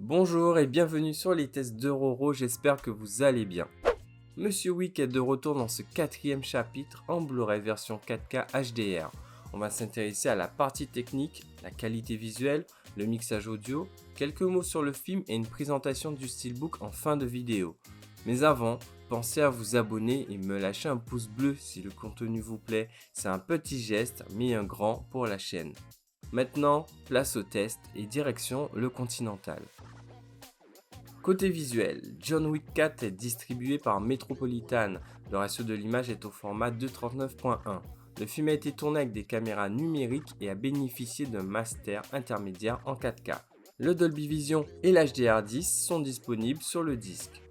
Bonjour et bienvenue sur les tests de Roro, j'espère que vous allez bien. Monsieur Wick est de retour dans ce quatrième chapitre en Blu-ray version 4K HDR. On va s'intéresser à la partie technique, la qualité visuelle, le mixage audio, quelques mots sur le film et une présentation du steelbook en fin de vidéo. Mais avant, pensez à vous abonner et me lâcher un pouce bleu si le contenu vous plaît, c'est un petit geste mais un grand pour la chaîne. Maintenant, place au test et direction le Continental. Côté visuel, John Wick 4 est distribué par Metropolitan. Le ratio de l'image est au format 2:39.1. Le film a été tourné avec des caméras numériques et a bénéficié d'un master intermédiaire en 4K. Le Dolby Vision et l'HDR10 sont disponibles sur le disque.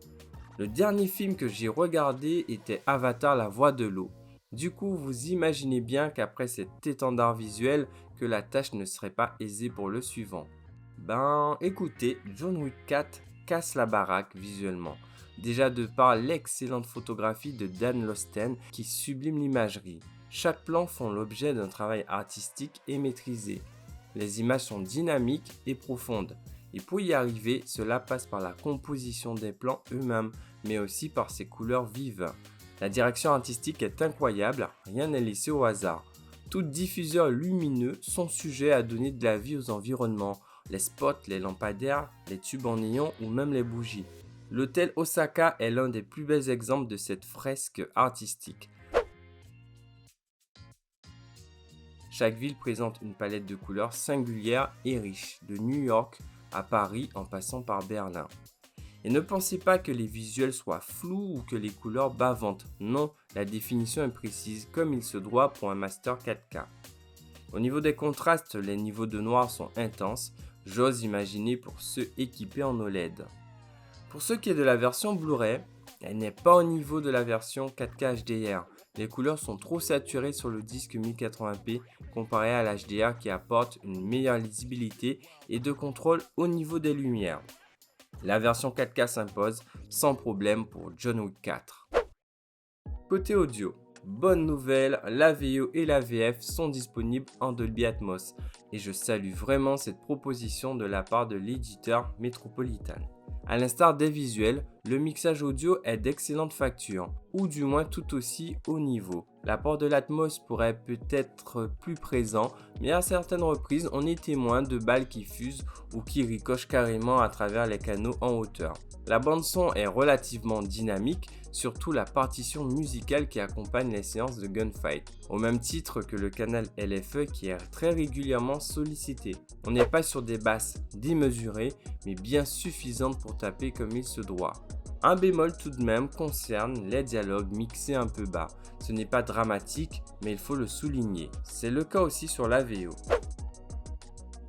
Le dernier film que j'ai regardé était Avatar la voie de l'eau. Du coup, vous imaginez bien qu'après cet étendard visuel, que la tâche ne serait pas aisée pour le suivant. Écoutez, John Wick 4 casse la baraque visuellement. Déjà de par l'excellente photographie de Dan Losten qui sublime l'imagerie. Chaque plan font l'objet d'un travail artistique et maîtrisé. Les images sont dynamiques et profondes. Et pour y arriver, cela passe par la composition des plans eux-mêmes, mais aussi par ses couleurs vives. La direction artistique est incroyable, rien n'est laissé au hasard. Tous diffuseurs lumineux sont sujets à donner de la vie aux environnements, les spots, les lampadaires, les tubes en néon ou même les bougies. L'hôtel Osaka est l'un des plus bels exemples de cette fresque artistique. Chaque ville présente une palette de couleurs singulière et riche, de New York à Paris en passant par Berlin. Et ne pensez pas que les visuels soient flous ou que les couleurs bavantes. Non, la définition est précise comme il se doit pour un master 4K. Au niveau des contrastes, les niveaux de noir sont intenses, j'ose imaginer pour ceux équipés en OLED. Pour ce qui est de la version Blu-ray, elle n'est pas au niveau de la version 4K HDR. Les couleurs sont trop saturées sur le disque 1080p comparé à l'HDR qui apporte une meilleure lisibilité et de contrôle au niveau des lumières. La version 4K s'impose sans problème pour John Wick 4. Côté audio, bonne nouvelle, la VO et la VF sont disponibles en Dolby Atmos et je salue vraiment cette proposition de la part de l'éditeur Metropolitan. A l'instar des visuels, le mixage audio est d'excellente facture, ou du moins tout aussi haut niveau. L'apport de l'Atmos pourrait peut-être plus présent, mais à certaines reprises, on est témoin de balles qui fusent ou qui ricochent carrément à travers les canaux en hauteur. La bande son est relativement dynamique, surtout la partition musicale qui accompagne les séances de gunfight, au même titre que le canal LFE qui est très régulièrement sollicité. On n'est pas sur des basses démesurées, mais bien suffisantes pour taper comme il se doit. Un bémol tout de même concerne les dialogues mixés un peu bas. Ce n'est pas dramatique, mais il faut le souligner. C'est le cas aussi sur la VO.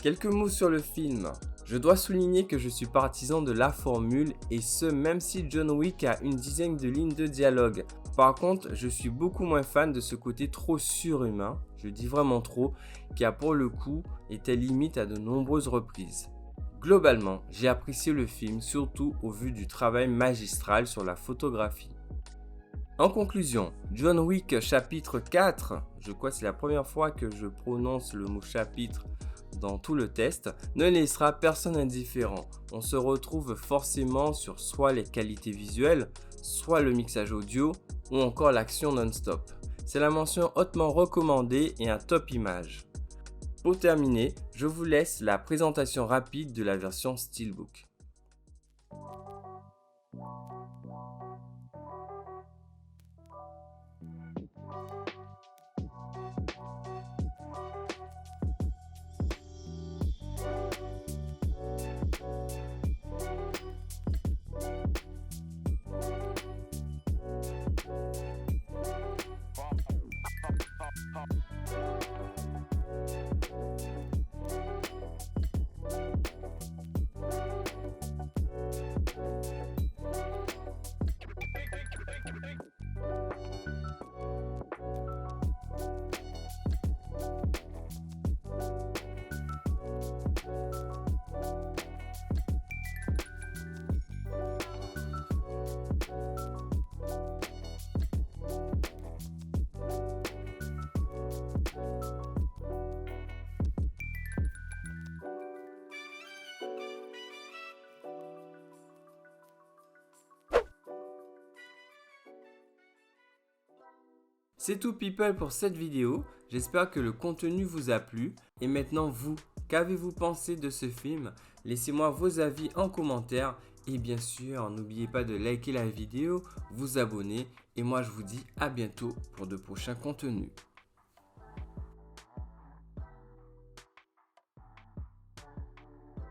Quelques mots sur le film. Je dois souligner que je suis partisan de la formule et ce même si John Wick a une dizaine de lignes de dialogue. Par contre, je suis beaucoup moins fan de ce côté trop surhumain, je dis vraiment trop, qui a pour le coup été limite à de nombreuses reprises. Globalement, j'ai apprécié le film surtout au vu du travail magistral sur la photographie. En conclusion, John Wick chapitre 4, je crois que c'est la première fois que je prononce le mot chapitre dans tout le test, ne laissera personne indifférent. On se retrouve forcément sur soit les qualités visuelles, soit le mixage audio ou encore l'action non-stop. C'est la mention hautement recommandée et un top image. Pour terminer, je vous laisse la présentation rapide de la version Steelbook. C'est tout people pour cette vidéo, j'espère que le contenu vous a plu. Et maintenant vous, qu'avez-vous pensé de ce film? Laissez-moi vos avis en commentaire et bien sûr n'oubliez pas de liker la vidéo, vous abonner et moi je vous dis à bientôt pour de prochains contenus.